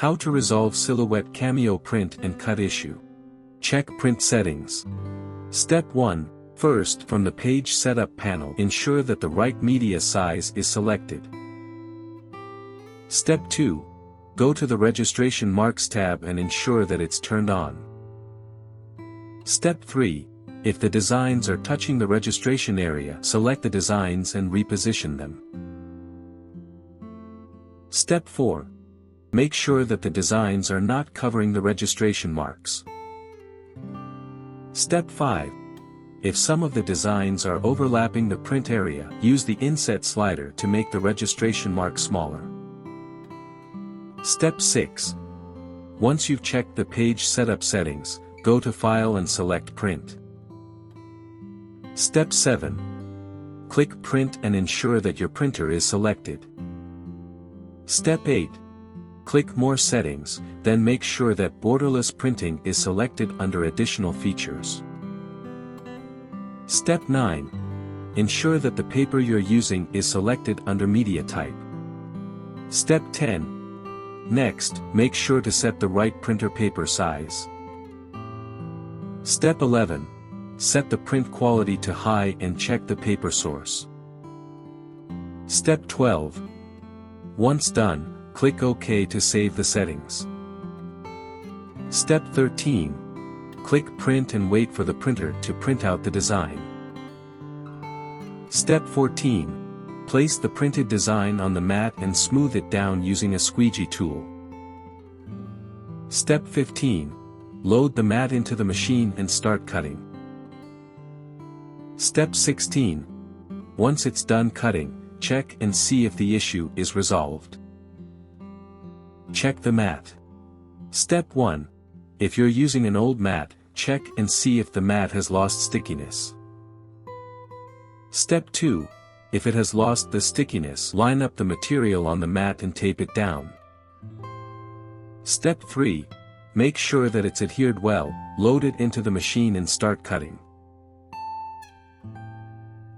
How to resolve Silhouette Cameo Print and Cut issue. Check print settings. Step 1. First, from the page setup panel, ensure that the right media size is selected. Step 2. Go to the Registration Marks tab and ensure that it's turned on. Step 3. If the designs are touching the registration area, select the designs and reposition them. Step 4. Make sure that the designs are not covering the registration marks. Step 5. If some of the designs are overlapping the print area, use the inset slider to make the registration mark smaller. Step 6. Once you've checked the page setup settings, go to File and select Print. Step 7. Click Print and ensure that your printer is selected. Step 8. Click More Settings, then make sure that borderless printing is selected under Additional Features. Step 9. Ensure that the paper you're using is selected under Media Type. Step 10. Next, make sure to set the right printer paper size. Step 11. Set the print quality to high and check the paper source. Step 12. Once done, click OK to save the settings. Step 13. Click Print and wait for the printer to print out the design. Step 14. Place the printed design on the mat and smooth it down using a squeegee tool. Step 15. Load the mat into the machine and start cutting. Step 16. Once it's done cutting, check and see if the issue is resolved. Check the mat. Step 1. If you're using an old mat, check and see if the mat has lost stickiness. Step 2. If it has lost the stickiness, line up the material on the mat and tape it down. Step 3. Make sure that it's adhered well, load it into the machine and start cutting.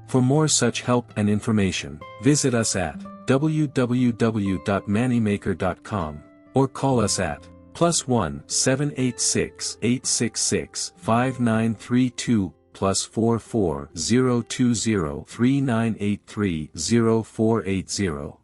For more such help and information, visit us at www.mannymaker.com or call us at +1 786 866 5932 +44 020 3983 0480.